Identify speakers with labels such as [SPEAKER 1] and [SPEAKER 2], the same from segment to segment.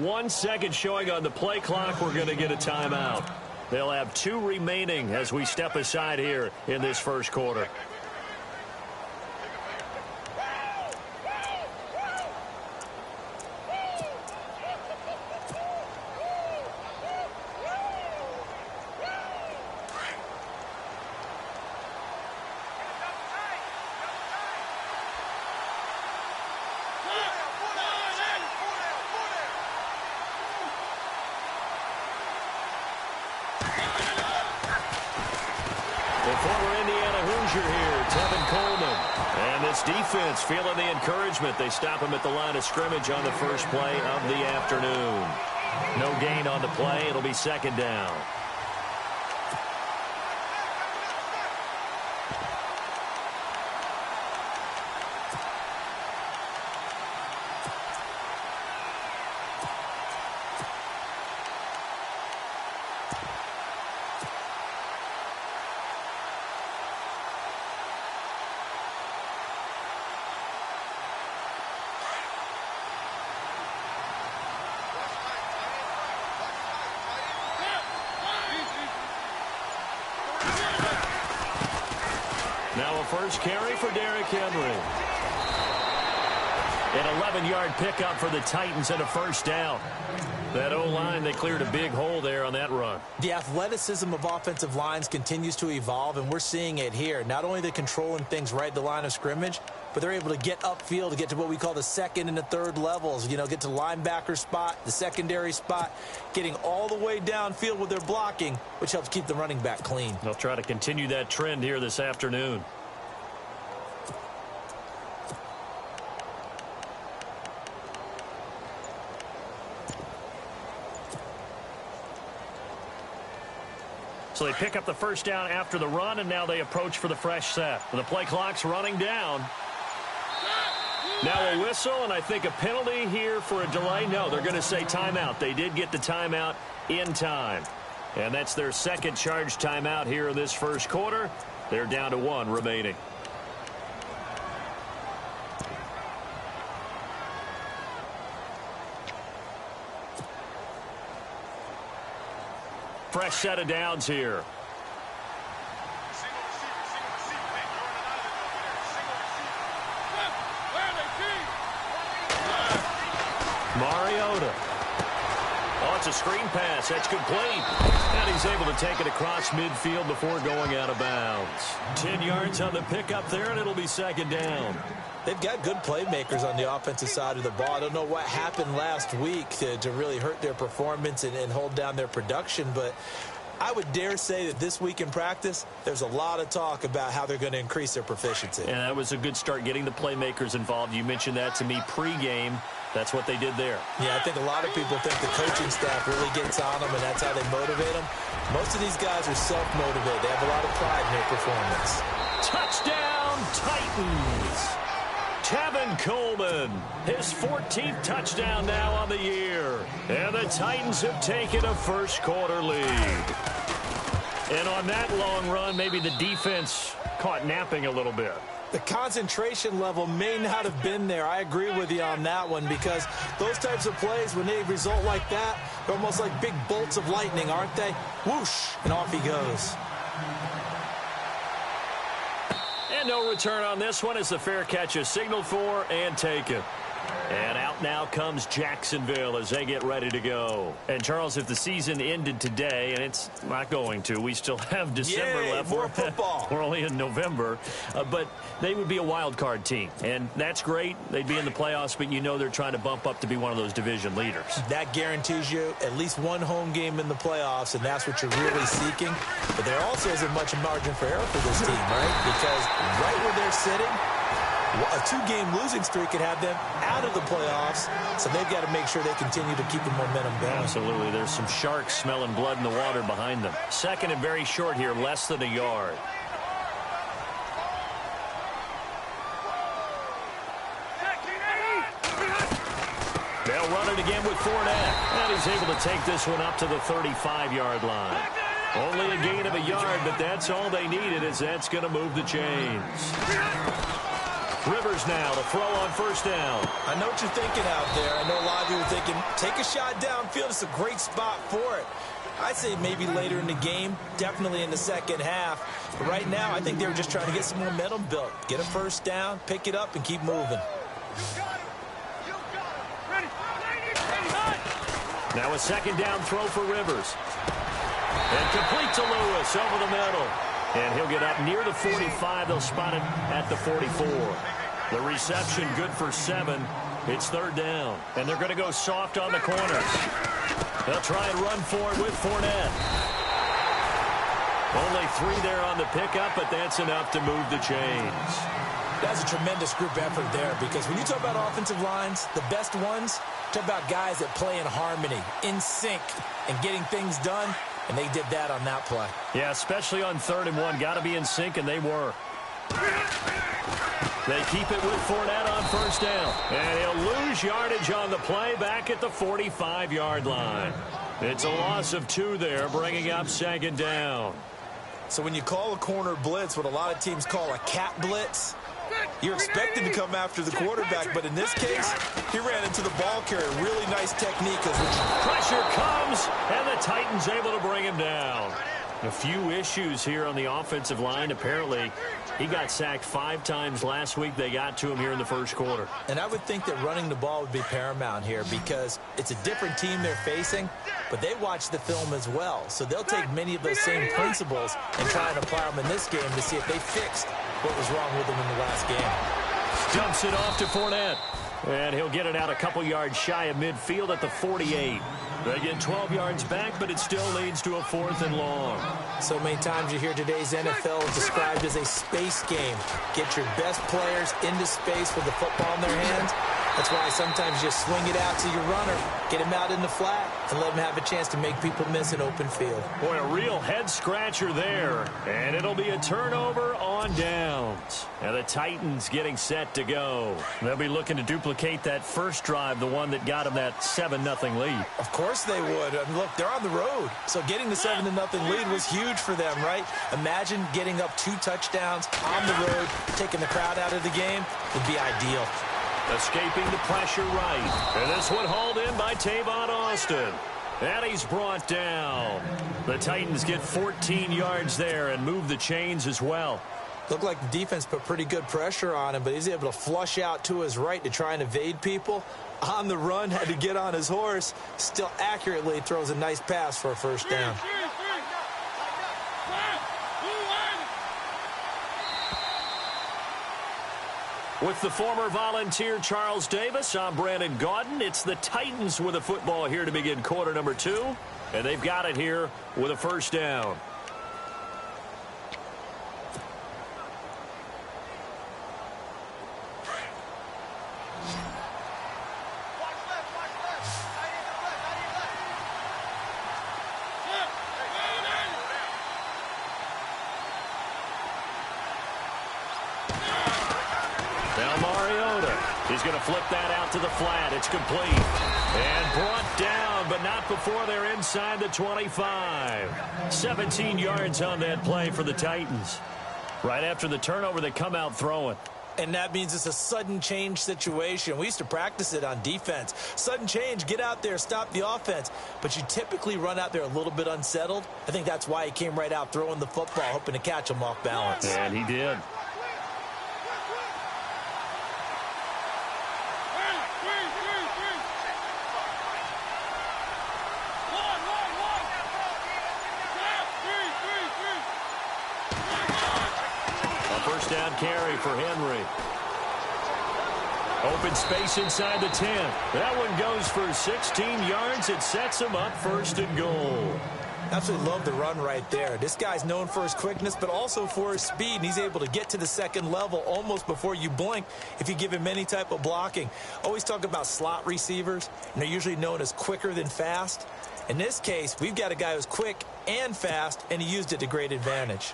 [SPEAKER 1] 1 second showing on the play clock. We're going to get a timeout. They'll have 2 remaining as we step aside here in this first quarter.
[SPEAKER 2] Defense feeling the encouragement. They stop him at the line of scrimmage on the first play of the afternoon.
[SPEAKER 1] No gain on the play. It'll be second down.
[SPEAKER 2] Now a first carry for Derrick Henry.
[SPEAKER 1] An 11-yard pickup for the Titans and a first down. That O-line, they cleared a big hole there on that run.
[SPEAKER 3] The athleticism of offensive lines continues to evolve, and we're seeing it here. Not only are they controlling things right at the line of scrimmage, but they're able to get upfield to get to what we call the second and the third levels. You know, get to the linebacker spot, the secondary spot, getting all the way downfield with their blocking, which helps keep the running back clean.
[SPEAKER 1] They'll try to continue that trend here this afternoon. So they pick up the first down after the run, and now they approach for the fresh set. The play clock's running down. Now a whistle, and I think a penalty here for a delay. No, they're going to say timeout. They did get the timeout in time. And that's their second charge timeout here in this first quarter. They're down to 1 remaining. Fresh set of downs here. Mariota. Oh, it's a screen pass. That's complete. And he's able to take it across midfield before going out of bounds. 10 yards on the pickup there, and it'll be second down.
[SPEAKER 3] They've got good playmakers on the offensive side of the ball. I don't know what happened last week to really hurt their performance and hold down their production, but I would dare say that this week in practice, there's a lot of talk about how they're going to increase their proficiency.
[SPEAKER 1] And that was a good start, getting the playmakers involved. You mentioned that to me pregame. That's what they did there.
[SPEAKER 3] Yeah, I think a lot of people think the coaching staff really gets on them, and that's how they motivate them. Most of these guys are self-motivated. They have a lot of pride in their performance.
[SPEAKER 1] Touchdown, Titans! Tevin Coleman, his 14th touchdown now on the year. And the Titans have taken a first-quarter lead. And on that long run, maybe the defense caught napping a little bit.
[SPEAKER 3] The concentration level may not have been there. I agree with you on that one, because those types of plays, when they result like that, they're almost like big bolts of lightning, aren't they? Whoosh, and off he goes.
[SPEAKER 1] And no return on this one as the fair catch is signaled for and taken. And out now comes Jacksonville as they get ready to go. And, Charles, if the season ended today, and it's not going to, we still have December left.
[SPEAKER 3] More football.
[SPEAKER 1] We're only in November. But they would be a wild card team. And that's great. They'd be in the playoffs, but you know they're trying to bump up to be one of those division leaders.
[SPEAKER 3] That guarantees you at least one home game in the playoffs, and that's what you're really seeking. But there also isn't much margin for error for this team, right? Because right where they're sitting, a 2-game losing streak could have them out of the playoffs, so they've got to make sure they continue to keep the momentum going.
[SPEAKER 1] Absolutely. There's some sharks smelling blood in the water behind them. Second and very short here, less than a yard. They'll run it again with Fournette, and he's able to take this one up to the 35-yard line. Only a gain of a yard, but that's all they needed, as that's going to move the chains. Rivers now to throw on first down.
[SPEAKER 3] I know what you're thinking out there. I know a lot of you are thinking, take a shot downfield. It's a great spot for it. I'd say maybe later in the game, definitely in the second half. But right now, I think they were just trying to get some momentum built. Get a first down, pick it up, and keep moving.
[SPEAKER 1] Now a second down throw for Rivers. And complete to Lewis over the middle. And he'll get up near the 45. They'll spot it at the 44. The reception good for 7. It's third down. And they're going to go soft on the corners. They'll try and run for it with Fournette. Only 3 there on the pickup, but that's enough to move the chains.
[SPEAKER 3] That's a tremendous group effort there, because when you talk about offensive lines, the best ones, talk about guys that play in harmony, in sync, and getting things done, and they did that on that play.
[SPEAKER 1] Yeah, especially on 3rd and 1. Got to be in sync, and they were. They keep it with Fournette on first down. And he'll lose yardage on the play back at the 45-yard line. It's a loss of 2 there, bringing up second down.
[SPEAKER 3] So when you call a corner blitz, what a lot of teams call a cat blitz, you're expected to come after the quarterback, but in this case, he ran into the ball carrier. Really nice technique.
[SPEAKER 1] Pressure comes, and the Titans able to bring him down. A few issues here on the offensive line. Apparently, he got sacked 5 times last week. They got to him here in the first quarter.
[SPEAKER 3] And I would think that running the ball would be paramount here, because it's a different team they're facing, but they watch the film as well. So they'll take many of those same principles and try and apply them in this game to see if they fixed what was wrong with them in the last game.
[SPEAKER 1] Dumps it off to Fournette. And he'll get it out a couple yards shy of midfield at the 48. They get 12 yards back, but it still leads to a 4th and long.
[SPEAKER 3] So many times you hear today's NFL described as a space game. Get your best players into space with the football in their hands. That's why sometimes you just swing it out to your runner, get him out in the flat, and let him have a chance to make people miss an open field.
[SPEAKER 1] Boy, a real head-scratcher there. And it'll be a turnover on downs. And the Titans getting set to go. They'll be looking to duplicate that first drive, the one that got them that 7-0 lead.
[SPEAKER 3] Of course they would. I mean, look, they're on the road. So getting the 7-0 lead was huge for them, right? Imagine getting up 2 touchdowns on the road, taking the crowd out of the game would be ideal.
[SPEAKER 1] Escaping the pressure right. And this one hauled in by Tavon Austin. And he's brought down. The Titans get 14 yards there and move the chains as well.
[SPEAKER 3] Looked like the defense put pretty good pressure on him, but he's able to flush out to his right to try and evade people. On the run, had to get on his horse. Still accurately throws a nice pass for a first down.
[SPEAKER 1] With the former Volunteer Charles Davis, I'm Brandon Gaudin. It's the Titans with a football here to begin quarter number 2. And they've got it here with a first down. He's going to flip that out to the flat. It's complete. And brought down, but not before they're inside the 25. 17 yards on that play for the Titans. Right after the turnover, they come out throwing.
[SPEAKER 3] And that means it's a sudden change situation. We used to practice it on defense. Sudden change, get out there, stop the offense. But you typically run out there a little bit unsettled. I think that's why he came right out throwing the football, hoping to catch him off balance.
[SPEAKER 1] And he did. First down carry for Henry. Open space inside the 10. That one goes for 16 yards. It sets him up 1st and goal.
[SPEAKER 3] Absolutely love the run right there. This guy's known for his quickness, but also for his speed. And he's able to get to the second level almost before you blink if you give him any type of blocking. Always talk about slot receivers, and they're usually known as quicker than fast. In this case, we've got a guy who's quick and fast, and he used it to great advantage.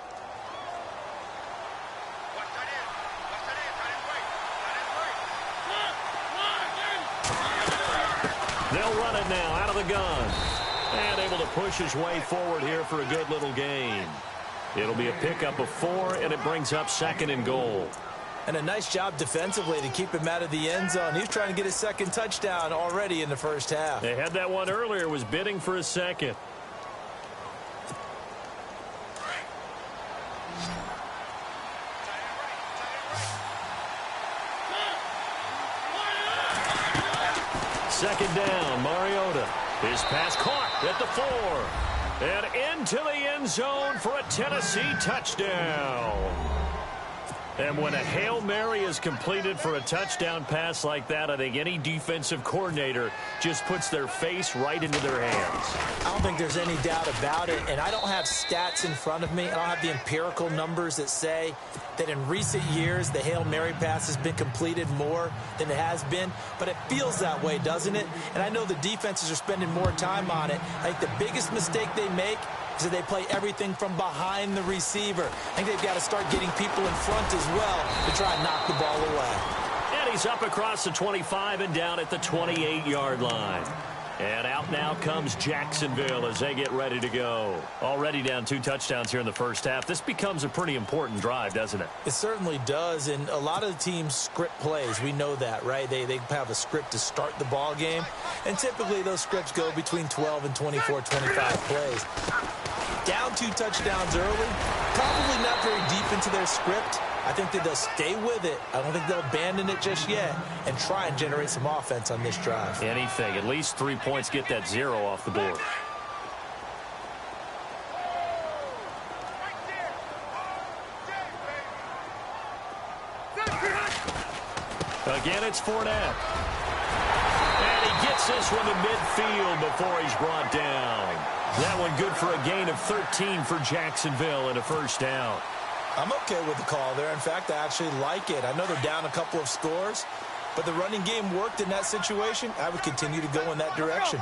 [SPEAKER 1] They'll run it now out of the gun. And able to push his way forward here for a good little gain. It'll be a pickup of 4, and it brings up 2nd and goal.
[SPEAKER 3] And a nice job defensively to keep him out of the end zone. He's trying to get his second touchdown already in the first half.
[SPEAKER 1] They had that one earlier, was bidding for his second. Second down, Mariota. His pass caught at the 4. And into the end zone for a Tennessee touchdown. And when a Hail Mary is completed for a touchdown pass like that, I think any defensive coordinator just puts their face right into their hands.
[SPEAKER 3] I don't think there's any doubt about it, and I don't have stats in front of me. I don't have the empirical numbers that say that in recent years the Hail Mary pass has been completed more than it has been, but it feels that way, doesn't it? And I know the defenses are spending more time on it. I think the biggest mistake they make is that they play everything from behind the receiver. I think they've got to start getting people in front as well to try and knock the ball away.
[SPEAKER 1] And he's up across the 25 and down at the 28-yard line. And out now comes Jacksonville as they get ready to go. Already down 2 touchdowns here in the first half. This becomes a pretty important drive, doesn't it?
[SPEAKER 3] It certainly does, and a lot of the teams script plays. We know that, right? They have a script to start the ball game, and typically those scripts go between 12 and 24, 25 plays. Down 2 touchdowns early, probably not very deep into their script. I think that they'll stay with it. I don't think they'll abandon it just yet and try and generate some offense on this drive.
[SPEAKER 1] Anything. At least 3 points, get that 0 off the board. Again, it's Fournette. And he gets this one to midfield before he's brought down. That one good for a gain of 13 for Jacksonville and a first down.
[SPEAKER 3] I'm okay with the call there. In fact, I actually like it. I know they're down a couple of scores, but the running game worked in that situation. I would continue to go in that direction.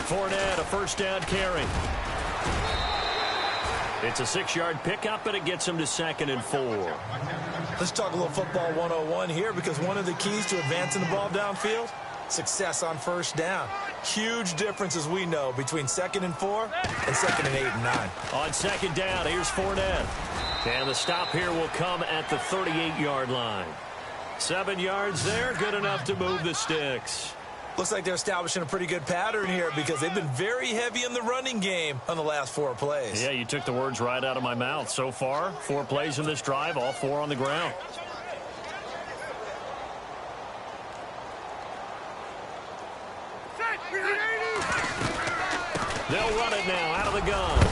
[SPEAKER 1] Fournette, a first down carry. It's a 6-yard pickup, and it gets him to 2nd and 4.
[SPEAKER 3] Let's talk a little football 101 here, because one of the keys to advancing the ball downfield, success on first down. Huge difference, as we know, between 2nd and 4 and 2nd and 8 and 9.
[SPEAKER 1] On 2nd down, here's Fournette. And the stop here will come at the 38-yard line. 7 yards there, good enough to move the sticks.
[SPEAKER 3] Looks like they're establishing a pretty good pattern here, because they've been very heavy in the running game on the last 4 plays.
[SPEAKER 1] Yeah, you took the words right out of my mouth. So far, 4 plays in this drive, all 4 on the ground. They'll run it now out of the gun.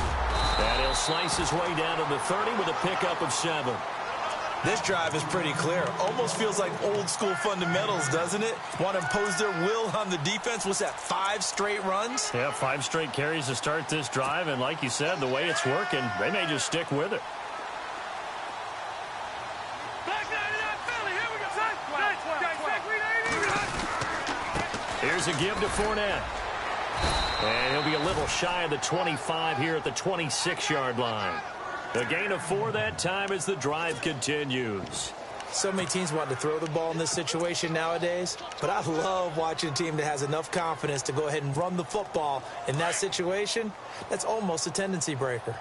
[SPEAKER 1] And he'll slice his way down to the 30 with a pickup of 7.
[SPEAKER 3] This drive is pretty clear. Almost feels like old school fundamentals, doesn't it? Want to impose their will on the defense. What's that, 5 straight runs?
[SPEAKER 1] Yeah, 5 straight carries to start this drive. And like you said, the way it's working, they may just stick with it. Here's a give to Fournette. And he'll be a little shy of the 25 here at the 26-yard line. A gain of 4 that time as the drive continues.
[SPEAKER 3] So many teams want to throw the ball in this situation nowadays, but I love watching a team that has enough confidence to go ahead and run the football in that situation. That's almost a tendency breaker.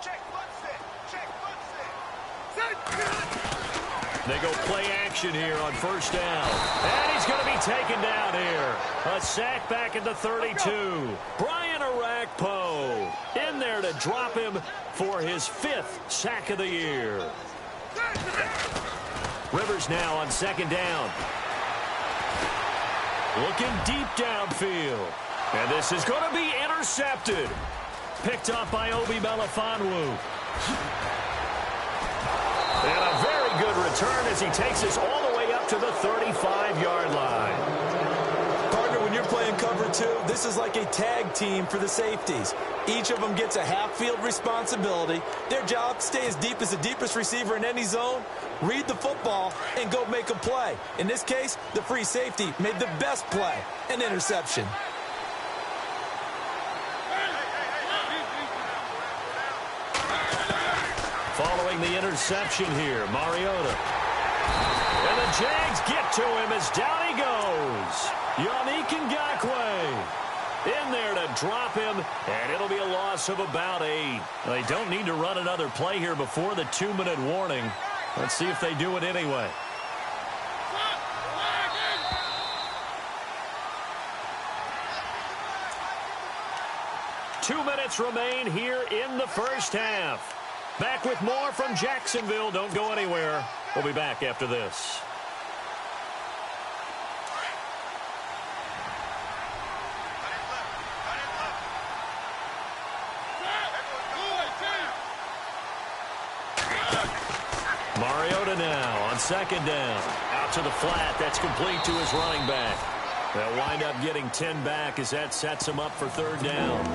[SPEAKER 1] They go play action here on first down. And he's going to be taken down here. A sack back at the 32. Brian Orakpo in there to drop him for his 5th sack of the year. Rivers now on 2nd down. Looking deep downfield. And this is going to be intercepted. Picked up by Obi Melifonwu. And a very good return as he takes us all the way up to the 35-yard line.
[SPEAKER 3] Partner, when you're playing cover 2, this is like a tag team for the safeties. Each of them gets a half-field responsibility. Their job, stay as deep as the deepest receiver in any zone, read the football, and go make a play. In this case, the free safety made the best play, an interception.
[SPEAKER 1] Following the interception here, Mariota. And the Jags get to him as down he goes. Yannick Ngakoue. In there to drop him, and it'll be a loss of about 8. They don't need to run another play here before the 2-minute warning. Let's see if they do it anyway. Two minutes remain here in the first half. Back with more from Jacksonville. Don't go anywhere. We'll be back after this. Mariota now on second down. Out to the flat. That's complete to his running back. They'll wind up getting 10 back as that sets him up for third down.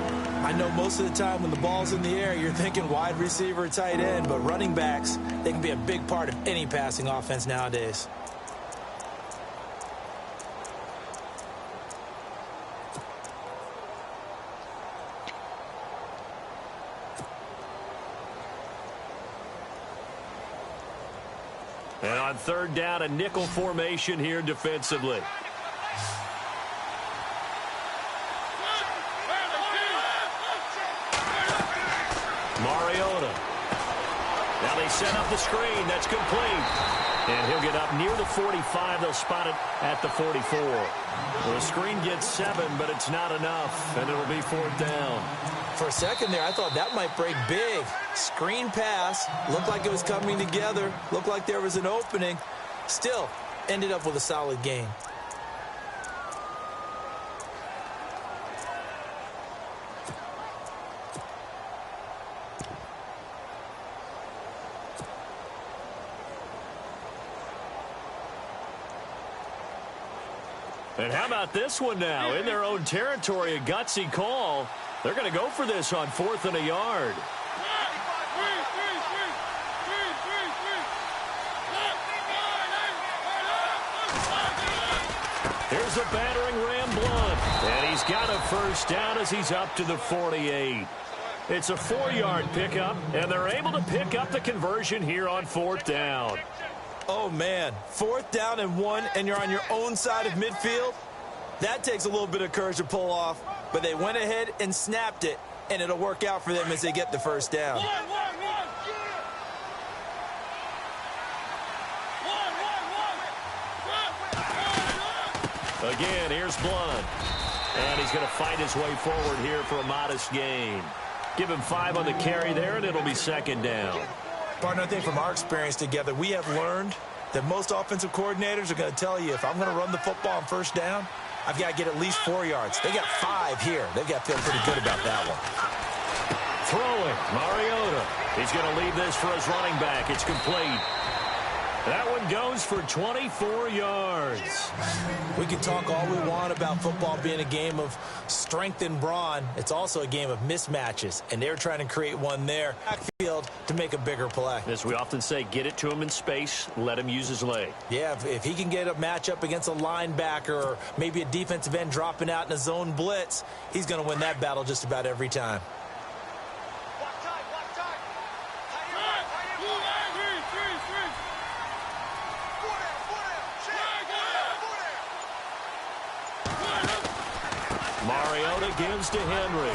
[SPEAKER 3] I know most of the time when the ball's in the air, you're thinking wide receiver, tight end, but running backs, they can be a big part of any passing offense nowadays.
[SPEAKER 1] And on third down, a nickel formation here defensively. Mariota. Now they set up the screen. That's complete. And he'll get up near the 45. They'll spot it at the 44. Well, the screen gets 7, but it's not enough, and it'll be fourth down.
[SPEAKER 3] For a second there, I thought that might break big. Screen pass. Looked like it was coming together. Looked like there was an opening. Still, ended up with a solid gain.
[SPEAKER 1] And how about this one now? In their own territory, a gutsy call. They're going to go for this on 4th and a yard. Here's a battering ram Blunt. And he's got a first down as he's up to the 48. It's a 4-yard pickup, and they're able to pick up the conversion here on 4th down.
[SPEAKER 3] Oh, man. 4th down and 1, and you're on your own side of midfield? That takes a little bit of courage to pull off, but they went ahead and snapped it, and it'll work out for them as they get the first down.
[SPEAKER 1] Again, here's Blunt. And he's going to fight his way forward here for a modest gain. Give him 5 on the carry there, and it'll be second down.
[SPEAKER 3] Partner, I think from our experience together, we have learned that most offensive coordinators are going to tell you, if I'm going to run the football on first down, I've got to get at least 4 yards. They got 5 here. They've got to feel pretty good about that one.
[SPEAKER 1] Throwing, Mariota. He's going to leave this for his running back. It's complete. That one goes for 24 yards.
[SPEAKER 3] We can talk all we want about football being a game of strength and brawn. It's also a game of mismatches, and they're trying to create one there. Backfield to make a bigger play.
[SPEAKER 1] As we often say, get it to him in space, let him use his leg.
[SPEAKER 3] Yeah, if he can get a matchup against a linebacker or maybe a defensive end dropping out in a zone blitz, he's going to win that battle just about every time.
[SPEAKER 1] Mariota gives to Henry.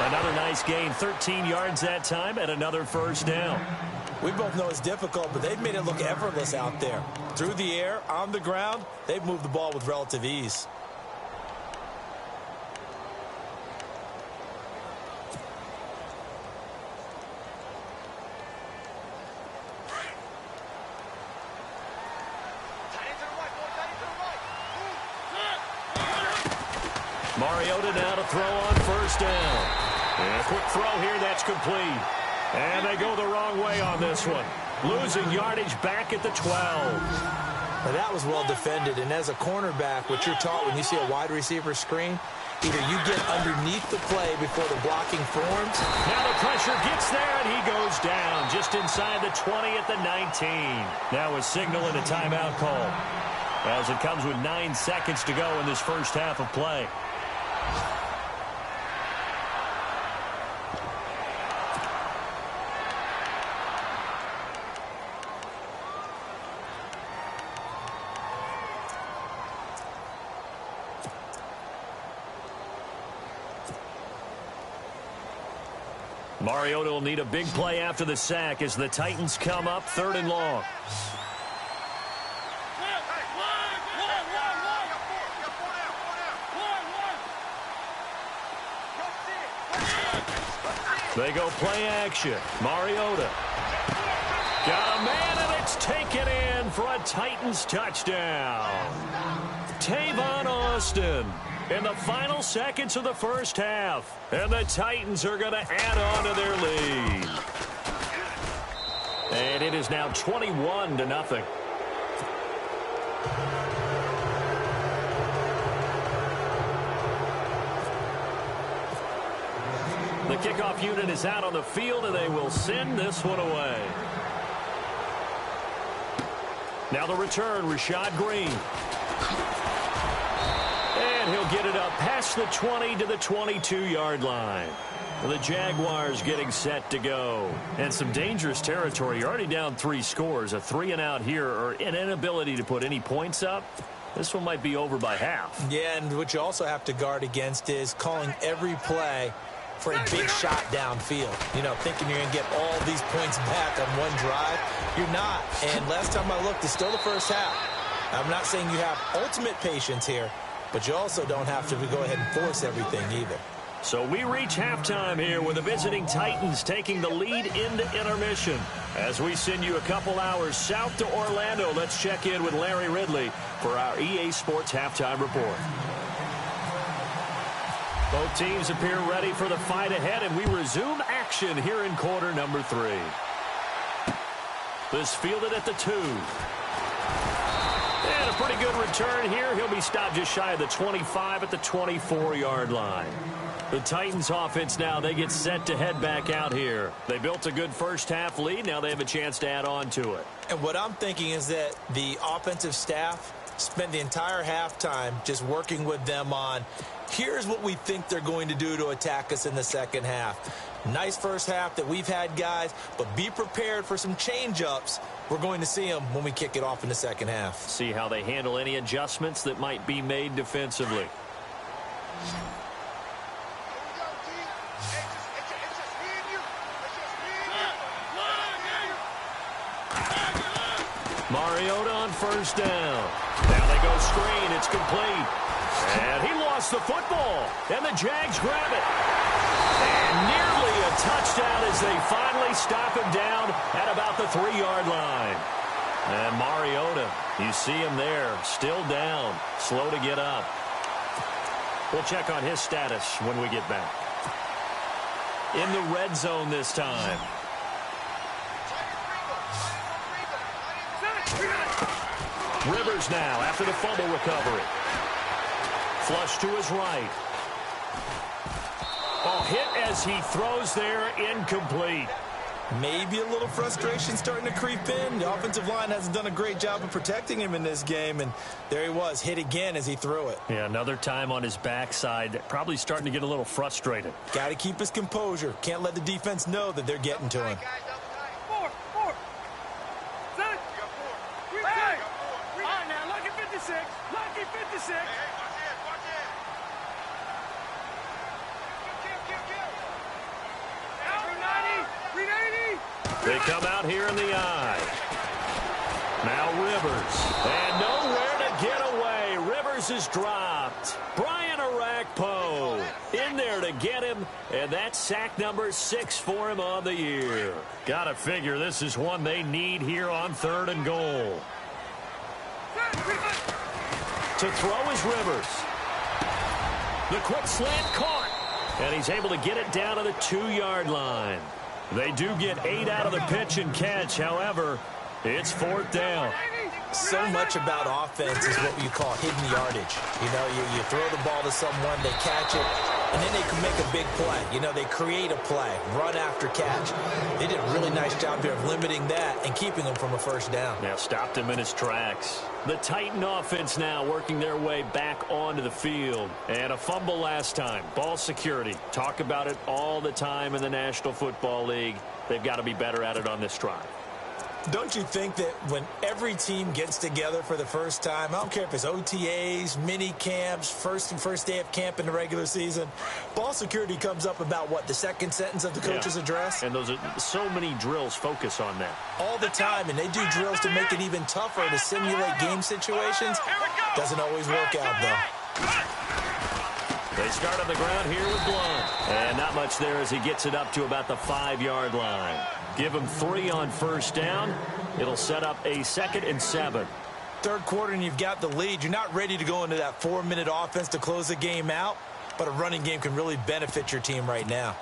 [SPEAKER 1] Another nice gain, 13 yards that time, and another first down.
[SPEAKER 3] We both know it's difficult, but they've made it look effortless out there. Through the air, on the ground, they've moved the ball with relative ease.
[SPEAKER 1] Mariota now to throw on first down. And a quick throw here, that's complete. And they go the wrong way on this one. Losing yardage back at the 12.
[SPEAKER 3] Now that was well defended, and as a cornerback, what you're taught when you see a wide receiver screen, either you get underneath the play before the blocking forms.
[SPEAKER 1] Now the pressure gets there, and he goes down just inside the 20 at the 19. Now a signal and a timeout call, as it comes with 9 seconds to go in this first half of play. Mariota will need a big play after the sack as the Titans come up 3rd and long. They go play action. Mariota. Got a man, and it's taken in for a Titans touchdown. Tavon Austin in the final seconds of the first half. And the Titans are going to add on to their lead. And it is now 21-0. The kickoff unit is out on the field, and they will send this one away. Now the return, Rashad Green. And he'll get it up past the 20 to the 22-yard line. The Jaguars getting set to go. And some dangerous territory. You're already down 3 scores. A 3-and-out here, or an inability to put any points up. This one might be over by half.
[SPEAKER 3] Yeah, and what you also have to guard against is calling every play for a big shot downfield. You know, thinking you're going to get all these points back on one drive. You're not. And last time I looked, it's still the first half. I'm not saying you have ultimate patience here, but you also don't have to go ahead and force everything either.
[SPEAKER 1] So we reach halftime here with the visiting Titans taking the lead into intermission. As we send you a couple hours south to Orlando, let's check in with Larry Ridley for our EA Sports Halftime Report. Both teams appear ready for the fight ahead, and we resume action here in quarter number 3. This fielded at the 2. And a pretty good return here. He'll be stopped just shy of the 25 at the 24-yard line. The Titans offense now, they get set to head back out here. They built a good first half lead. Now they have a chance to add on to it.
[SPEAKER 3] And what I'm thinking is that the offensive staff spent the entire halftime just working with them on, here's what we think they're going to do to attack us in the second half. Nice first half that we've had, guys, but be prepared for some change-ups. We're going to see them when we kick it off in the second half.
[SPEAKER 1] See how they handle any adjustments that might be made defensively. Mariota on first down. Now they go screen. It's complete. And he lost the football. And the Jags grab it. And nearly a touchdown as they finally stop him down at about the 3-yard line. And Mariota, you see him there, still down, slow to get up. We'll check on his status when we get back. In the red zone this time. Rivers now after the fumble recovery. Flush to his right. Oh, hit as he throws there, incomplete.
[SPEAKER 3] Maybe a little frustration starting to creep in. The offensive line hasn't done a great job of protecting him in this game, and there he was, hit again as he threw it.
[SPEAKER 1] Yeah, another time on his backside, probably starting to get a little frustrated.
[SPEAKER 3] Got to keep his composure. Can't let the defense know that they're getting to him.
[SPEAKER 1] They come out here in the eye. Now Rivers. And nowhere to get away. Rivers is dropped. Brian Arakpo in there to get him. And that's sack number 6 for him on the year. Gotta figure this is one they need here on 3rd and goal. To throw is Rivers. The quick slant caught. And he's able to get it down to the 2-yard line. They do get 8 out of the pitch and catch. However, it's 4th down.
[SPEAKER 3] So much about offense is what you call hidden yardage. You know, you throw the ball to someone, they catch it, and then they can make a big play. You know, they create a play, run after catch. They did a really nice job here of limiting that and keeping him from a first down.
[SPEAKER 1] Yeah, stopped him in his tracks. The Titan offense now working their way back onto the field. And a fumble last time. Ball security. Talk about it all the time in the National Football League. They've got to be better at it on this drive.
[SPEAKER 3] Don't you think that when every team gets together for the first time, I don't care if it's OTAs, mini camps, first day of camp in the regular season, ball security comes up about, what, the second sentence of the coach's address?
[SPEAKER 1] And those are so many drills focus on that.
[SPEAKER 3] All the time, and they do drills to make it even tougher to simulate game situations. Doesn't always work out, though.
[SPEAKER 1] They start on the ground here with Blunt. And not much there as he gets it up to about the 5-yard line. Give him 3 on first down. It'll set up a 2nd and 7.
[SPEAKER 3] Third quarter and you've got the lead. You're not ready to go into that 4-minute offense to close the game out, but a running game can really benefit your team right now.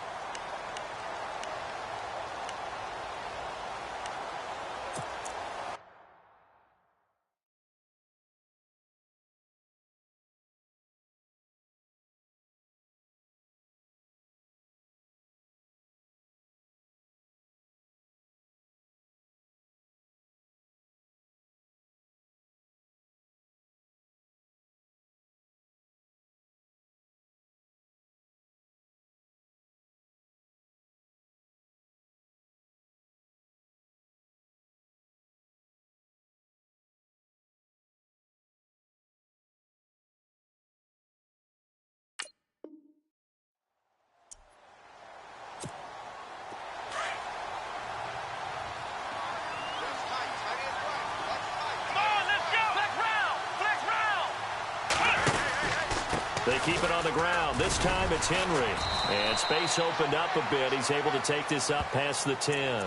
[SPEAKER 1] They keep it on the ground. This time it's Henry. And space opened up a bit. He's able to take this up past the 10.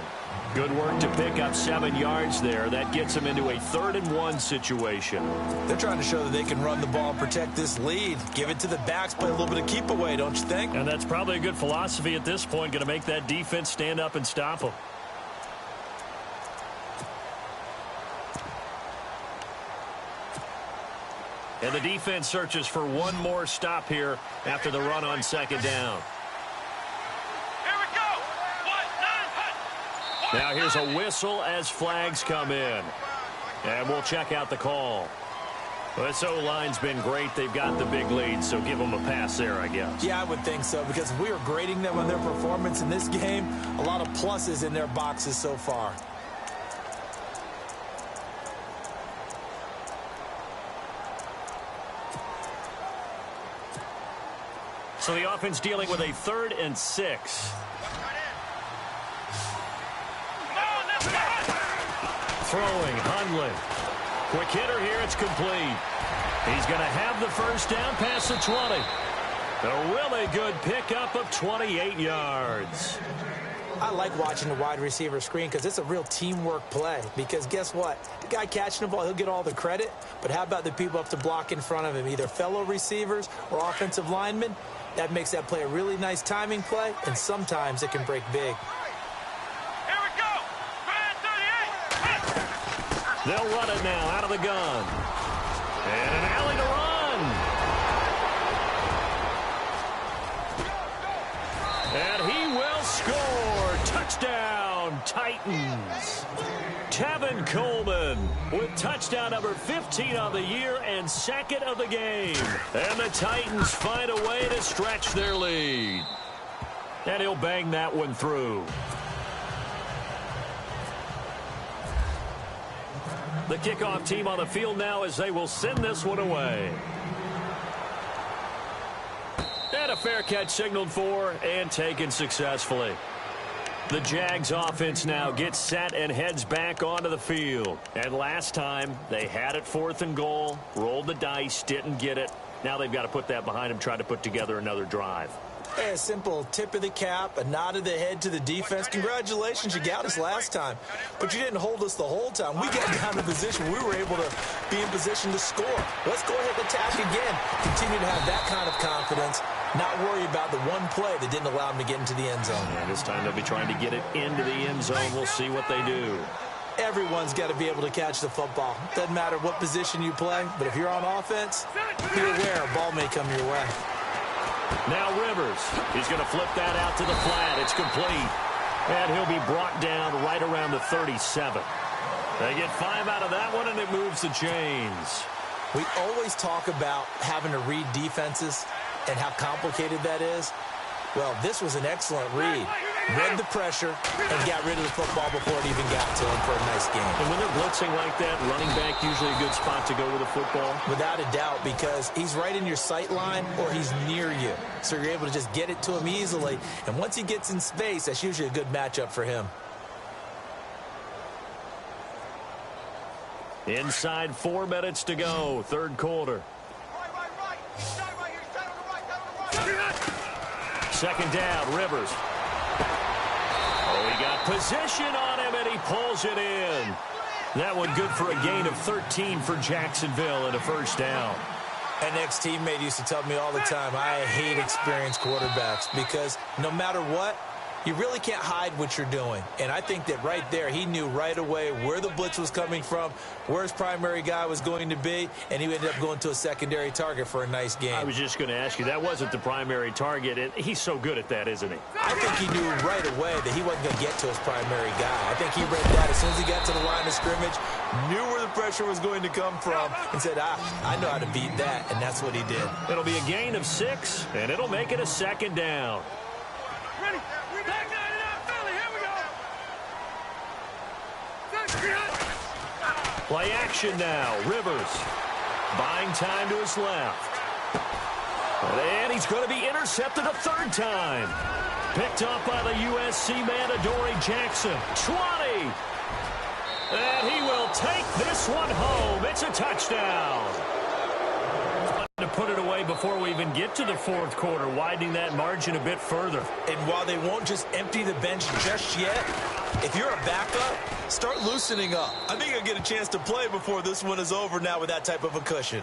[SPEAKER 1] Good work to pick up 7 yards there. That gets them into a 3rd and 1 situation.
[SPEAKER 3] They're trying to show that they can run the ball and protect this lead. Give it to the backs, play a little bit of keep away, don't you think?
[SPEAKER 1] And that's probably a good philosophy at this point. Going to make that defense stand up and stop them. And the defense searches for one more stop here after the run on 2nd down.
[SPEAKER 2] Here we go.
[SPEAKER 1] Now here's a whistle as flags come in. And we'll check out the call. Well, this O-line's been great. They've got the big lead, so give them a pass there, I guess.
[SPEAKER 3] Yeah, I would think so, because if we were grading them on their performance in this game, a lot of pluses in their boxes so far.
[SPEAKER 1] So the offense dealing with a 3rd and 6. Throwing, Hundley. Quick hitter here, it's complete. He's going to have the first down past the 20. A really good pickup of 28 yards.
[SPEAKER 3] I like watching the wide receiver screen because it's a real teamwork play. Because guess what? The guy catching the ball, he'll get all the credit. But how about the people up to block in front of him, either fellow receivers or offensive linemen? That makes that play a really nice timing play, and sometimes it can break big.
[SPEAKER 2] Here we go.
[SPEAKER 1] They'll run it now out of the gun. And an alley to run. And he will score. Touchdown, Titans. Tevin Coleman with touchdown number 15 on the year and 2nd of the game. And the Titans find a way to stretch their lead. And he'll bang that one through. The kickoff team on the field now as they will send this one away. And a fair catch signaled for and taken successfully. The Jags offense now gets set and heads back onto the field. And last time, they had it 4th and goal, rolled the dice, didn't get it. Now they've got to put that behind them, try to put together another drive.
[SPEAKER 3] Hey, a simple tip of the cap, a nod of the head to the defense. Congratulations, you got us last time. But you didn't hold us the whole time. We got down in position. We were able to be in position to score. Let's go ahead and attack again. Continue to have that kind of confidence. Not worry about the one play that didn't allow them to get into the end zone.
[SPEAKER 1] And this time they'll be trying to get it into the end zone. We'll see what they do.
[SPEAKER 3] Everyone's got to be able to catch the football. Doesn't matter what position you play, but if you're on offense, be aware a ball may come your way.
[SPEAKER 1] Now Rivers. He's going to flip that out to the flat. It's complete. And he'll be brought down right around the 37. They get 5 out of that one, and it moves the chains.
[SPEAKER 3] We always talk about having to read defenses and how complicated that is. Well, this was an excellent read. read the pressure, and got rid of the football before it even got to him for a nice game.
[SPEAKER 2] And when they're blitzing like that, running back usually a good spot to go with the football?
[SPEAKER 3] Without a doubt, because he's right in your sight line or he's near you. So you're able to just get it to him easily. And once he gets in space, that's usually a good matchup for him.
[SPEAKER 2] Inside 4 minutes to go, third quarter. Second down, Rivers. Oh, he got position on him, and he pulls it in. That one good for a gain of 13 for Jacksonville and a first down.
[SPEAKER 3] An ex-teammate used to tell me all the time, I hate experienced quarterbacks because no matter what, you really can't hide what you're doing. And I think that right there, he knew right away where the blitz was coming from, where his primary guy was going to be, and he ended up going to a secondary target for a nice game.
[SPEAKER 2] I was just going to ask you, that wasn't the primary target. And he's so good at that, isn't he?
[SPEAKER 3] I think he knew right away that he wasn't going to get to his primary guy. I think he read that as soon as he got to the line of scrimmage, knew where the pressure was going to come from, and said, I know how to beat that, and that's what he did.
[SPEAKER 2] It'll be a gain of 6, and it'll make it a second down.
[SPEAKER 4] Ready?
[SPEAKER 2] Play action now. Rivers buying time to his left. And he's going to be intercepted a third time. Picked up by the USC man, Adoree Jackson. 20. And he will take this one home. It's a touchdown. To put it away before we even get to the fourth quarter, widening that margin a bit further.
[SPEAKER 3] And while they won't just empty the bench just yet, if you're a backup, start loosening up. I think you'll get a chance to play before this one is over now with that type of a cushion.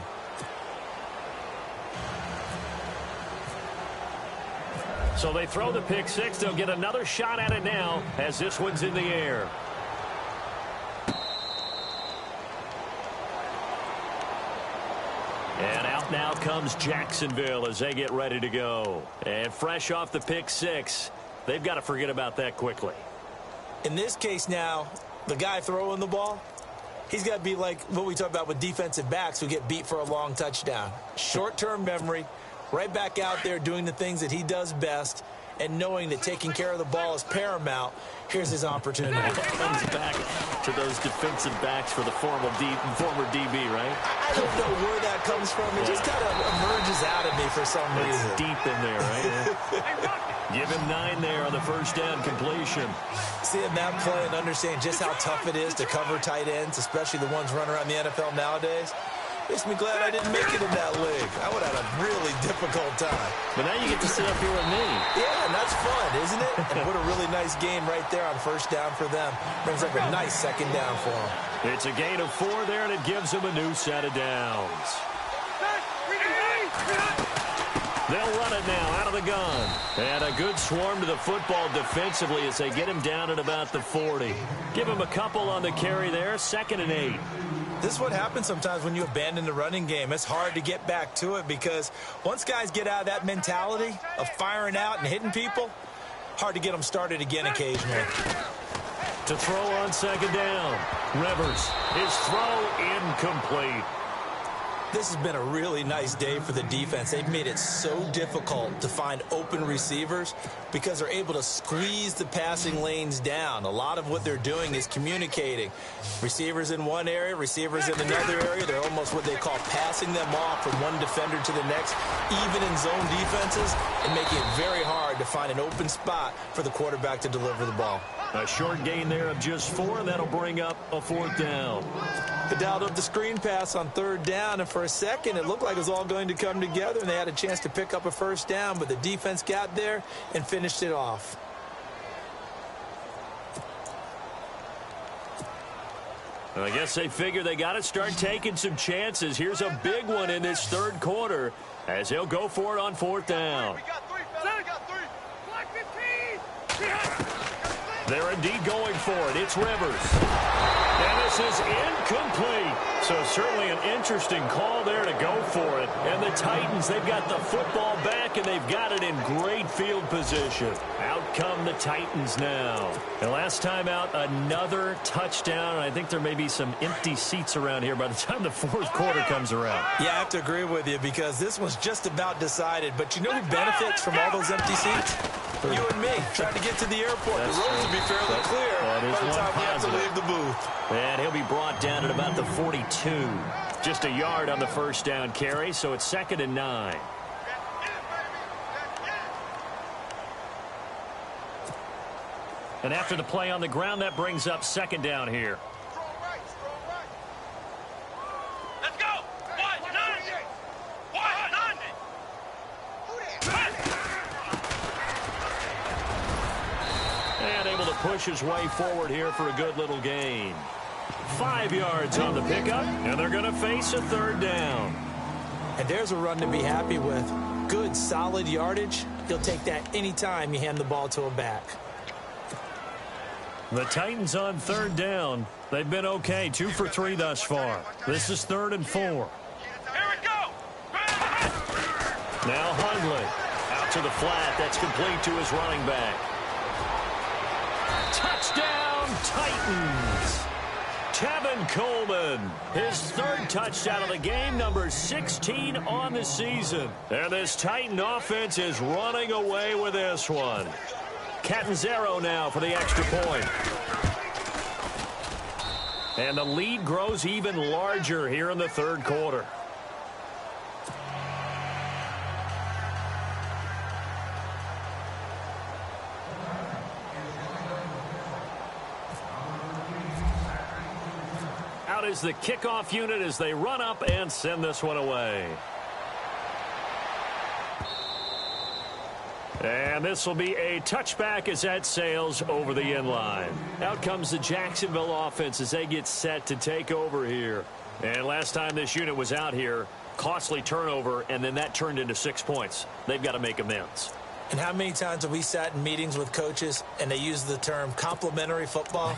[SPEAKER 2] So they throw the pick six. They'll get another shot at it now as this one's in the air. And out now comes Jacksonville as they get ready to go. And fresh off the pick six, they've got to forget about that quickly.
[SPEAKER 3] In this case now, the guy throwing the ball, he's got to be like what we talk about with defensive backs who get beat for a long touchdown. Short-term memory, right back out there doing the things that he does best, and knowing that taking care of the ball is paramount. Here's his opportunity.
[SPEAKER 2] Comes back to those defensive backs for the former DB, right?
[SPEAKER 3] I don't know where that comes from. It just kind of emerges out of me for some reason.
[SPEAKER 2] It's deep in there, right? Give him 9 there on the first down completion.
[SPEAKER 3] Seeing that play and understanding just how tough it is to cover tight ends, especially the ones running around the NFL nowadays, makes me glad I didn't make it in that league. I would have had a really difficult time.
[SPEAKER 2] But now you get to sit up here with me.
[SPEAKER 3] Yeah, and that's fun, isn't it? And what a really nice game right there on first down for them. Brings up a nice second down for them.
[SPEAKER 2] It's a gain of 4 there, and it gives them a new set of downs. They'll run it now out of the gun. And a good swarm to the football defensively as they get him down at about the 40. Give him a couple on the carry there, 2nd and 8.
[SPEAKER 3] This is what happens sometimes when you abandon the running game. It's hard to get back to it because once guys get out of that mentality of firing out and hitting people, hard to get them started again occasionally.
[SPEAKER 2] To throw on 2nd down. Rivers, his throw incomplete.
[SPEAKER 3] This has been a really nice day for the defense. They've made it so difficult to find open receivers because they're able to squeeze the passing lanes down. A lot of what they're doing is communicating. Receivers in one area, receivers in another area. They're almost what they call passing them off from one defender to the next, even in zone defenses, and making it very hard to find an open spot for the quarterback to deliver the ball.
[SPEAKER 2] A short gain there of just 4, and that'll bring up a 4th down.
[SPEAKER 3] They dialed up the screen pass on 3rd down, and for a second it looked like it was all going to come together, and they had a chance to pick up a first down, but the defense got there and finished it off.
[SPEAKER 2] I guess they figure they got to start taking some chances. Here's a big one in this 3rd quarter as he'll go for it on 4th down. They're indeed going for it. It's Rivers.
[SPEAKER 1] And this is incomplete. So certainly an interesting call there to go for it. And the Titans, they've got the football back, and they've got it in great field position. Out come the Titans now. And last time out, another touchdown. I think there may be some empty seats around here by the time the fourth quarter comes around.
[SPEAKER 3] Yeah, I have to agree with you because this one's just about decided. But you know who benefits from all those empty seats? You and me, trying to get to the airport. The roads will be fairly clear by the time we have to leave the booth.
[SPEAKER 1] And he'll be brought down at about the 42. Just a yard on the first down carry, so it's 2nd and 9. And after the play on the ground, that brings up 2nd down here.
[SPEAKER 2] Let's go!
[SPEAKER 1] And able to push his way forward here for a good little gain. 5 yards on the pickup, and they're going to face a 3rd down.
[SPEAKER 3] And there's a run to be happy with. Good, solid yardage. You'll take that anytime you hand the ball to a back.
[SPEAKER 1] The Titans on 3rd down. They've been okay, 2 for 3 thus far. This is 3rd and 4.
[SPEAKER 2] Here we go!
[SPEAKER 1] Now Hundley out to the flat. That's complete to his running back. Touchdown, Titans. Tevin Coleman, his 3rd touchdown of the game, number 16 on the season. And this Titan offense is running away with this one. Catanzaro now for the extra point. And the lead grows even larger here in the 3rd quarter. Out is the kickoff unit as they run up and send this one away. And this will be a touchback as that sails over the end line. Out comes the Jacksonville offense as they get set to take over here. And last time this unit was out here, costly turnover, and then that turned into 6 points. They've got to make amends.
[SPEAKER 3] And how many times have we sat in meetings with coaches and they use the term complementary football?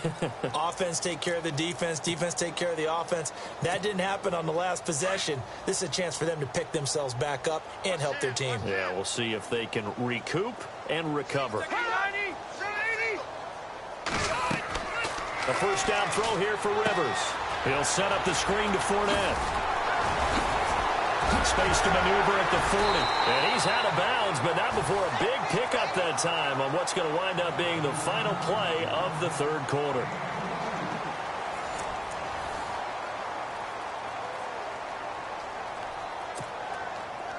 [SPEAKER 3] Offense take care of the defense, defense take care of the offense. That didn't happen on the last possession. This is a chance for them to pick themselves back up and help their team.
[SPEAKER 1] Yeah, we'll see if they can recoup and recover. A first down throw here for Rivers. He'll set up the screen to Fournette. Space to maneuver at the 40. And he's out of bounds, but not before a big pickup that time on what's going to wind up being the final play of the 3rd quarter.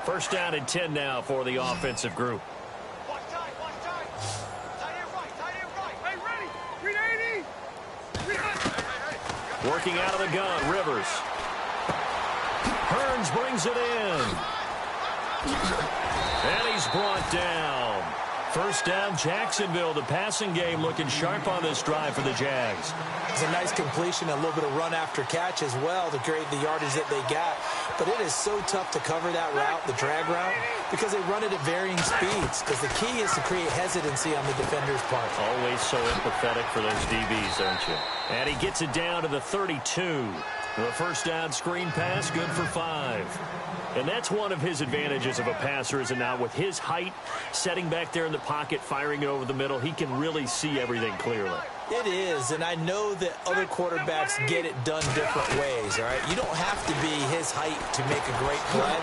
[SPEAKER 1] First down and 10 now for the offensive group.
[SPEAKER 2] Watch time. Tight end right. Hey, ready? 380.
[SPEAKER 1] Working out of the gun, Rivers. Hearns brings it in. And he's brought down. First down, Jacksonville. The passing game looking sharp on this drive for the Jags.
[SPEAKER 3] It's a nice completion, a little bit of run after catch as well to create the yardage that they got. But it is so tough to cover that route, the drag route, because they run it at varying speeds. Because the key is to create hesitancy on the defender's part.
[SPEAKER 1] Always so empathetic for those DBs, aren't you? And he gets it down to the 32. The first down screen pass, good for 5. And that's one of his advantages of a passer, is it not? With his height, setting back there in the pocket, firing it over the middle, he can really see everything clearly.
[SPEAKER 3] It is, and I know that other quarterbacks get it done different ways, all right? You don't have to be his height to make a great play.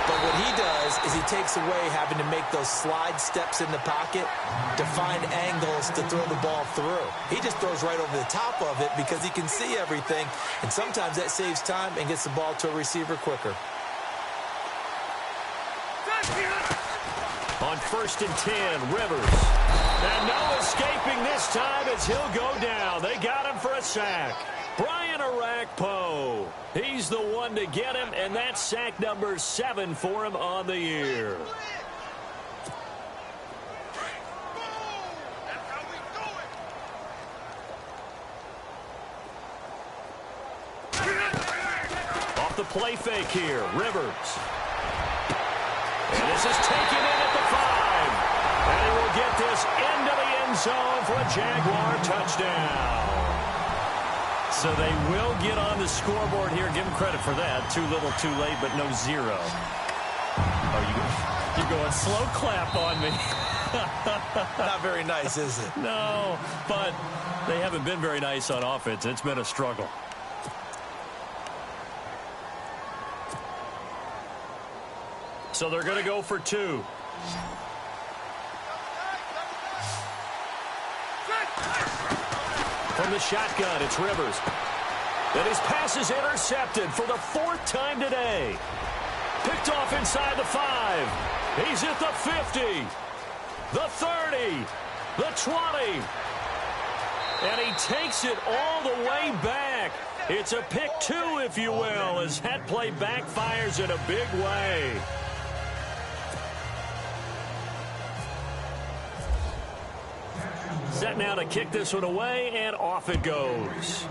[SPEAKER 3] But what he does is he takes away having to make those slide steps in the pocket to find angles to throw the ball through. He just throws right over the top of it because he can see everything, and sometimes that saves time and gets the ball to a receiver quicker.
[SPEAKER 1] On 1st and 10, Rivers. And no escaping this time as he'll go down. They got him for a sack. Brian Arakpo. He's the one to get him, and that's sack number 7 for him on the year. Off the play fake here, Rivers. And this is taken in at the 5. And he will get this into the end zone for a Jaguar touchdown. So they will get on the scoreboard here. Give them credit for that. Too little, too late, but no zero. Oh, you're going slow clap on me.
[SPEAKER 3] Not very nice, is it?
[SPEAKER 1] No, but they haven't been very nice on offense. It's been a struggle. So they're going to go for two. From the shotgun, it's Rivers. And his pass is intercepted for the fourth time today. Picked off inside the 5. He's at the 50, the 30, the 20. And he takes it all the way back. It's a pick 2, if you will, as that play backfires in a big way. Set now to kick this one away, and off it goes.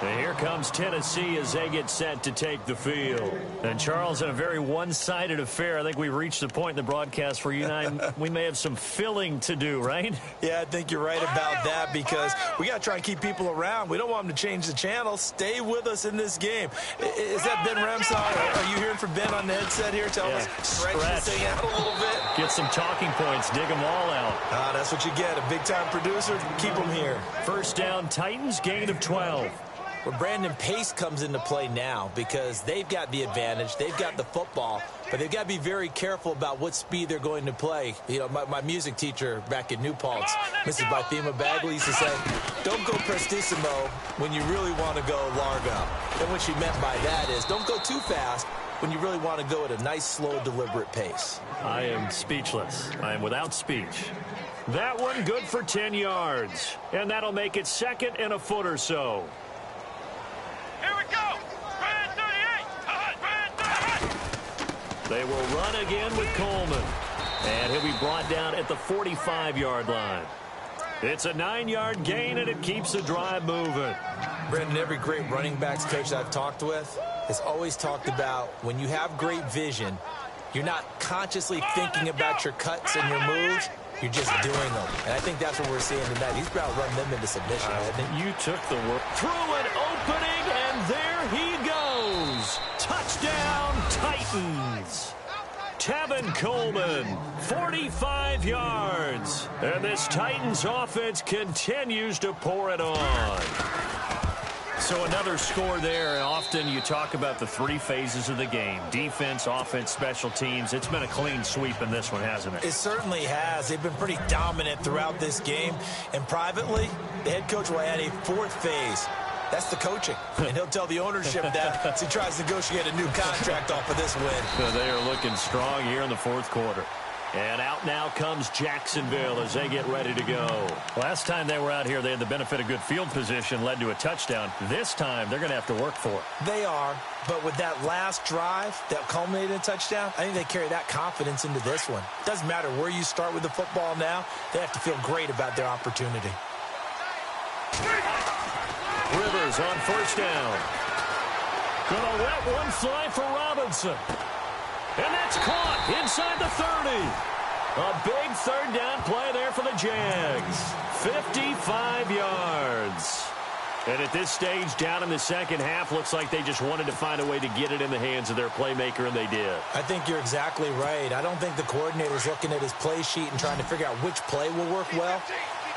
[SPEAKER 1] And here comes Tennessee as they get set to take the field. And, Charles, in a very one-sided affair, I think we've reached the point in the broadcast where you and I, we may have some filling to do, right?
[SPEAKER 3] Yeah, I think you're right about that because we got to try and keep people around. We don't want them to change the channel. Stay with us in this game. Is that Ben Ramsey? Are you hearing from Ben on the headset here? Tell us, stretch this thing out a little bit.
[SPEAKER 1] Get some talking points. Dig them all out.
[SPEAKER 3] That's what you get. A big-time producer. Keep them here.
[SPEAKER 1] First down, Titans, gain of 12.
[SPEAKER 3] Well, Brandon, pace comes into play now because they've got the advantage. They've got the football, but they've got to be very careful about what speed they're going to play. You know, my music teacher back in New Paltz, Mrs. Bythema Bagley, used to say, don't go prestissimo when you really want to go largo. And what she meant by that is don't go too fast when you really want to go at a nice, slow, deliberate pace.
[SPEAKER 1] I am speechless. I am without speech. That one good for 10 yards, and that'll make it second and a foot or so. They will run again with Coleman. And he'll be brought down at the 45-yard line. It's a 9-yard gain, and it keeps the drive moving.
[SPEAKER 3] Brandon, every great running backs coach I've talked with has always talked about when you have great vision, you're not consciously thinking about your cuts and your moves. You're just doing them. And I think that's what we're seeing tonight. He's about to run them into submission. I think
[SPEAKER 1] you took the work. Through an opening, and there he goes. Touchdown, Titans. Tevin Coleman, 45 yards. And this Titans offense continues to pour it on. So another score there. Often you talk about the 3 phases of the game. Defense, offense, special teams. It's been a clean sweep in this one, hasn't it?
[SPEAKER 3] It certainly has. They've been pretty dominant throughout this game. And privately, the head coach will add a 4th phase. That's the coaching. And he'll tell the ownership that as he tries to negotiate a new contract off of this win.
[SPEAKER 1] So they are looking strong here in the 4th quarter. And out now comes Jacksonville as they get ready to go. Last time they were out here, they had the benefit of good field position, led to a touchdown. This time, they're going to have to work for it.
[SPEAKER 3] They are, but with that last drive that culminated in a touchdown, I think they carry that confidence into this one. Doesn't matter where you start with the football now, they have to feel great about their opportunity.
[SPEAKER 1] Rivers on first down. Gonna let one fly for Robinson. And that's caught inside the 30. A big 3rd down play there for the Jags. 55 yards. And at this stage, down in the second half, looks like they just wanted to find a way to get it in the hands of their playmaker, and they did.
[SPEAKER 3] I think you're exactly right. I don't think the coordinator's looking at his play sheet and trying to figure out which play will work well.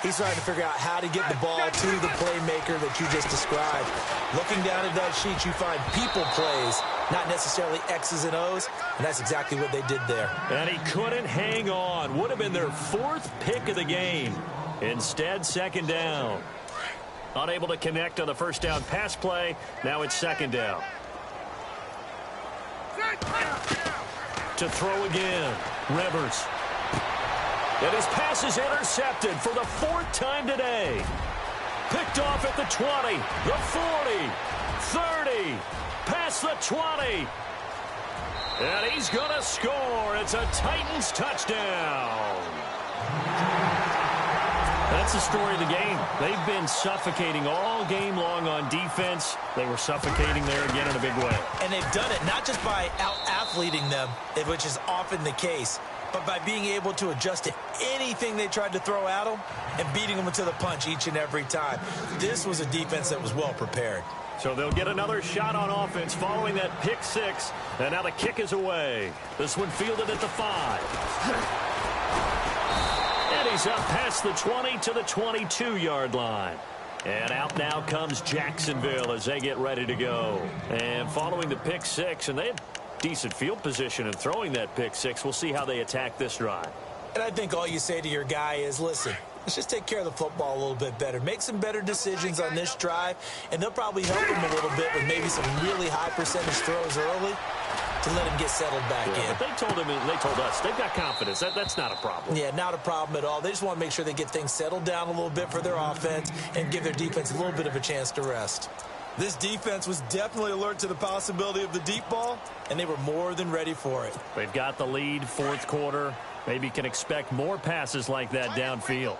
[SPEAKER 3] He's trying to figure out how to get the ball to the playmaker that you just described. Looking down at that sheet, you find people plays, not necessarily X's and O's, and that's exactly what they did there.
[SPEAKER 1] And he couldn't hang on. Would have been their 4th pick of the game. Instead, 2nd down. Unable to connect on the first down pass play. Now it's 2nd down. To throw again. Rivers. And his pass is intercepted for the 4th time today. Picked off at the 20, the 40, 30, past the 20. And he's going to score. It's a Titans touchdown. That's the story of the game. They've been suffocating all game long on defense. They were suffocating there again in a big way.
[SPEAKER 3] And they've done it not just by out-athleting them, which is often the case, but by being able to adjust to anything they tried to throw at them and beating them to the punch each and every time. This was a defense that was well prepared.
[SPEAKER 1] So they'll get another shot on offense following that pick six. And now the kick is away. This one fielded at the 5. And he's up past the 20 to the 22-yard line. And out now comes Jacksonville as they get ready to go. And following the pick six, and they had decent field position in throwing that pick six. We'll see how they attack this drive.
[SPEAKER 3] And I think all you say to your guy is, listen, let's just take care of the football a little bit better. Make some better decisions on this drive, and they'll probably help him a little bit with maybe some really high percentage throws early to let him get settled back in.
[SPEAKER 1] But they told him, and they told us, they've got confidence. That's not a problem.
[SPEAKER 3] Yeah, not a problem at all. They just want to make sure they get things settled down a little bit for their offense and give their defense a little bit of a chance to rest. This defense was definitely alert to the possibility of the deep ball, and they were more than ready for it.
[SPEAKER 1] They've got the lead, fourth quarter. Maybe can expect more passes like that downfield.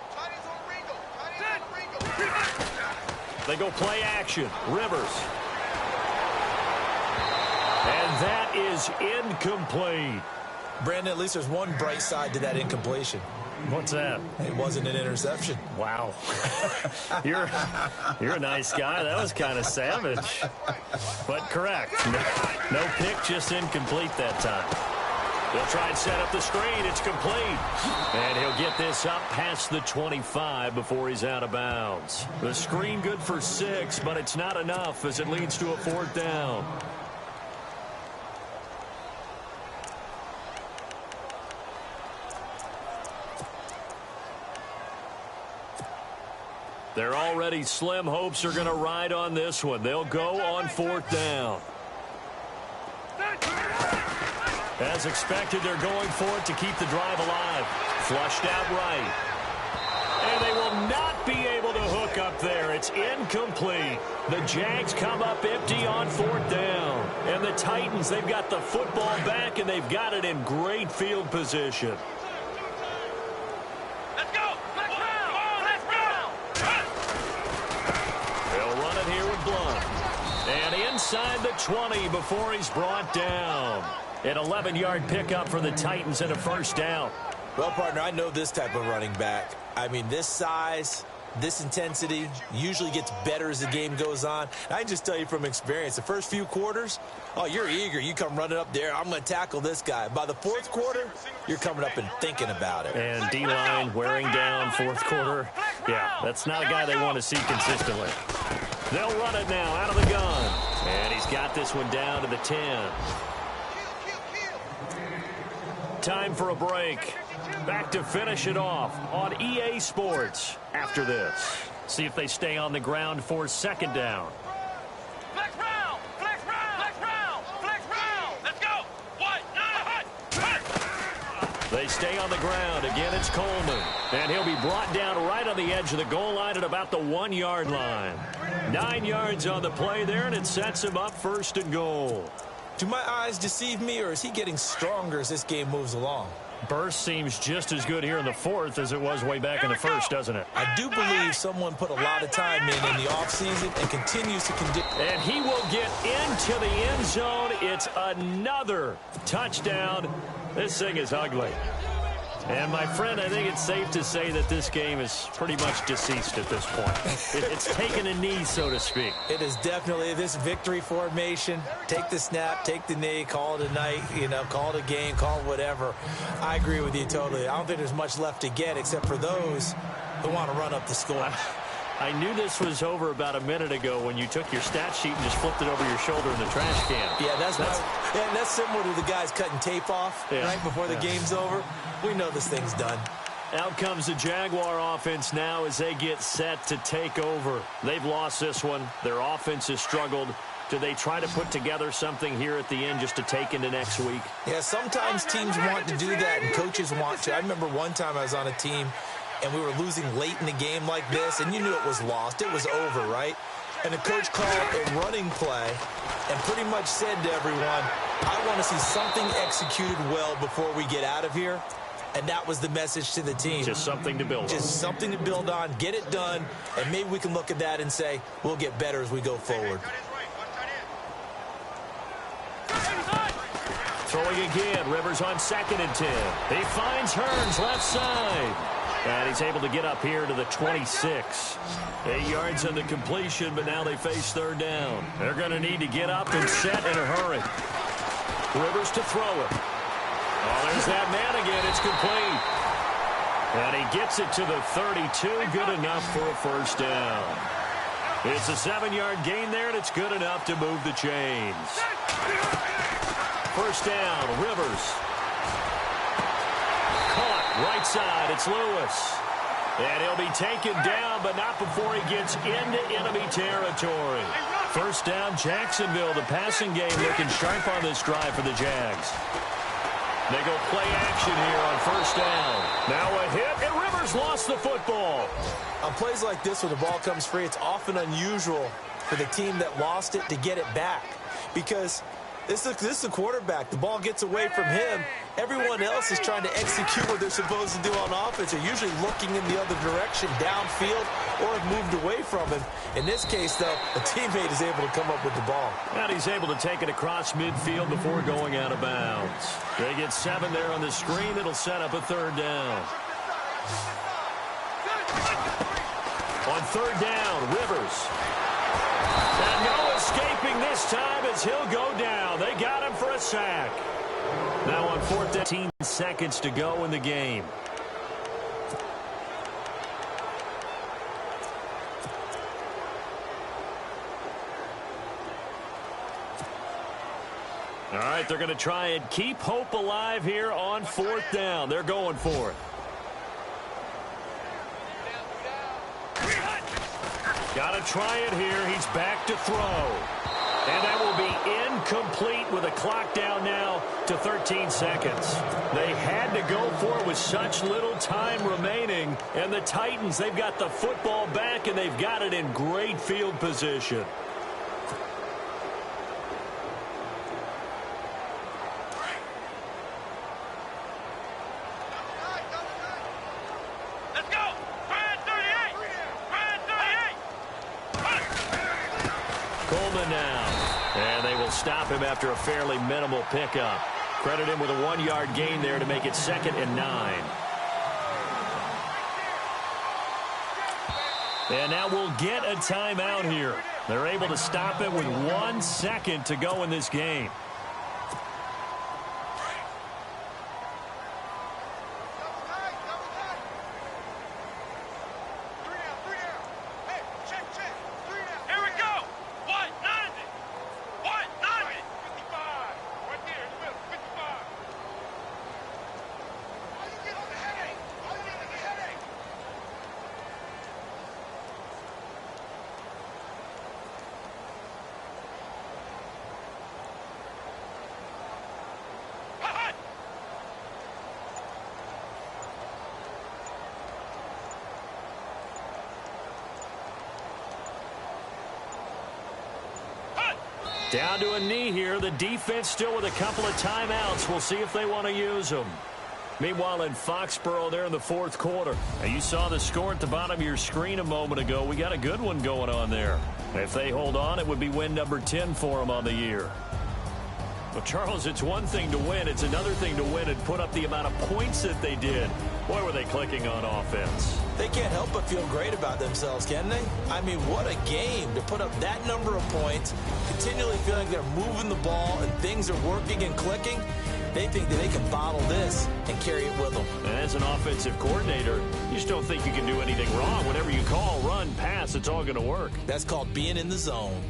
[SPEAKER 1] They go play action. Rivers. And that is incomplete.
[SPEAKER 3] Brandon, at least there's one bright side to that incompletion.
[SPEAKER 1] What's that?
[SPEAKER 3] It wasn't an interception.
[SPEAKER 1] Wow. You're a nice guy. That was kind of savage. But correct. No pick, just incomplete that time. They'll try and set up the screen. It's complete. And he'll get this up past the 25 before he's out of bounds. The screen good for 6, but it's not enough as it leads to a 4th down. They're already slim hopes are going to ride on this one. They'll go on 4th down. As expected, they're going for it to keep the drive alive. Flushed out right. And they will not be able to hook up there. It's incomplete. The Jags come up empty on 4th down. And the Titans, they've got the football back, and they've got it in great field position.
[SPEAKER 2] Let's go! Let's go!
[SPEAKER 1] They'll run it here with Blunt. And inside the 20 before he's brought down. An 11-yard pickup for the Titans and a 1st down.
[SPEAKER 3] Well, partner, I know this type of running back. I mean, this size, this intensity usually gets better as the game goes on. And I can just tell you from experience, the first few quarters, oh, you're eager. You come running up there, I'm going to tackle this guy. By the 4th quarter, you're coming up and thinking about it.
[SPEAKER 1] And D-line wearing down 4th quarter. Yeah, that's not a guy they want to see consistently. They'll run it now out of the gun. And he's got this one down to the 10. Time for a break. Back to finish it off on EA Sports after this. See if they stay on the ground for 2nd down.
[SPEAKER 2] Flex round! Flex round! Flex round! Flex round! Let's go! What?
[SPEAKER 1] They stay on the ground. Again, it's Coleman. And he'll be brought down right on the edge of the goal line at about the 1-yard line. 9 yards on the play there, and it sets him up 1st and goal.
[SPEAKER 3] Do my eyes deceive me, or is he getting stronger as this game moves along?
[SPEAKER 1] Burst seems just as good here in the 4th as it was way back in the 1st, doesn't it?
[SPEAKER 3] I do believe someone put a lot of time in the offseason and continues to
[SPEAKER 1] And he will get into the end zone. It's another touchdown. This thing is ugly. And, my friend, I think it's safe to say that this game is pretty much deceased at this point. It's taken a knee, so to speak.
[SPEAKER 3] It is definitely this victory formation. Take the snap, take the knee, call it a night, call it a game, call it whatever. I agree with you totally. I don't think there's much left to get except for those who want to run up the score.
[SPEAKER 1] I knew this was over about a minute ago when you took your stat sheet and just flipped it over your shoulder in the trash can.
[SPEAKER 3] Yeah, that's similar to the guys cutting tape off right before the game's over. We know this thing's done.
[SPEAKER 1] Out comes the Jaguar offense now as they get set to take over. They've lost this one. Their offense has struggled. Do they try to put together something here at the end just to take into next week?
[SPEAKER 3] Yeah, sometimes teams want to do that and coaches want to. I remember one time I was on a team and we were losing late in the game like this, and you knew it was lost. It was over, right? And the coach called a running play and pretty much said to everyone, I want to see something executed well before we get out of here. And that was the message to the team.
[SPEAKER 1] Just something to build on.
[SPEAKER 3] Just something to build on, get it done, and maybe we can look at that and say, we'll get better as we go forward.
[SPEAKER 1] Throwing again. Rivers on 2nd and 10. He finds Hearns left side. And he's able to get up here to the 26. 8 yards on the completion, but now they face 3rd down. They're going to need to get up and set in a hurry. Rivers to throw it. Oh, there's that man again. It's complete. And he gets it to the 32. Good enough for a 1st down. It's a 7-yard gain there, and it's good enough to move the chains. 1st down, Rivers. Caught, right side, it's Lewis. And he'll be taken down, but not before he gets into enemy territory. 1st down, Jacksonville. The passing game looking sharp on this drive for the Jags. They go play action here on 1st down. Now a hit, and Rivers lost the football.
[SPEAKER 3] On plays like this where the ball comes free, it's often unusual for the team that lost it to get it back. Because this is the quarterback. The ball gets away from him. Everyone else is trying to execute what they're supposed to do on offense. They're usually looking in the other direction, downfield, or have moved away from him. In this case, though, a teammate is able to come up with the ball.
[SPEAKER 1] And he's able to take it across midfield before going out of bounds. They get 7 there on the screen. It'll set up a 3rd down. On 3rd down, Rivers. And no escaping this time as he'll go down. They got him for a sack. Now on 4th down, 15 seconds to go in the game. All right, they're going to try and keep hope alive here on 4th down. They're going for it. Got to try it here. He's back to throw. And that will be incomplete with a clock down now to 13 seconds. They had to go for it with such little time remaining. And the Titans, they've got the football back, and they've got it in great field position. Stop him after a fairly minimal pickup. Credit him with a 1-yard gain there to make it 2nd and 9. And now we'll get a timeout here. They're able to stop it with 1 second to go in this game. Down to a knee here. The defense still with a couple of timeouts. We'll see if they want to use them. Meanwhile, in Foxborough, they're in the 4th quarter. Now, you saw the score at the bottom of your screen a moment ago. We got a good one going on there. If they hold on, it would be win number 10 for them on the year. Well, Charles, it's one thing to win. It's another thing to win and put up the amount of points that they did. Boy, were they clicking on offense.
[SPEAKER 3] They can't help but feel great about themselves, can they? I mean, what a game to put up that number of points, continually feeling like they're moving the ball and things are working and clicking. They think that they can bottle this and carry it with them.
[SPEAKER 1] And as an offensive coordinator, you just don't think you can do anything wrong. Whatever you call, run, pass, it's all going to work.
[SPEAKER 3] That's called being in the zone.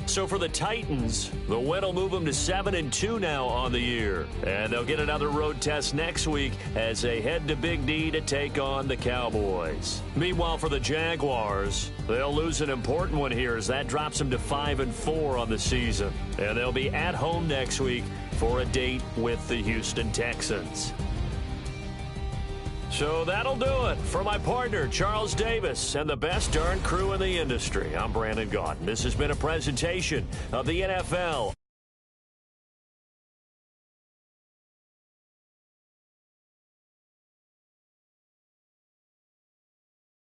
[SPEAKER 1] So for the Titans, the win will move them to 7-2 now on the year. And they'll get another road test next week as they head to Big D to take on the Cowboys. Meanwhile, for the Jaguars, they'll lose an important one here as that drops them to 5-4 on the season. And they'll be at home next week for a date with the Houston Texans. So that'll do it. For my partner, Charles Davis, and the best darn crew in the industry, I'm Brandon Gaudin. This has been a presentation of the NFL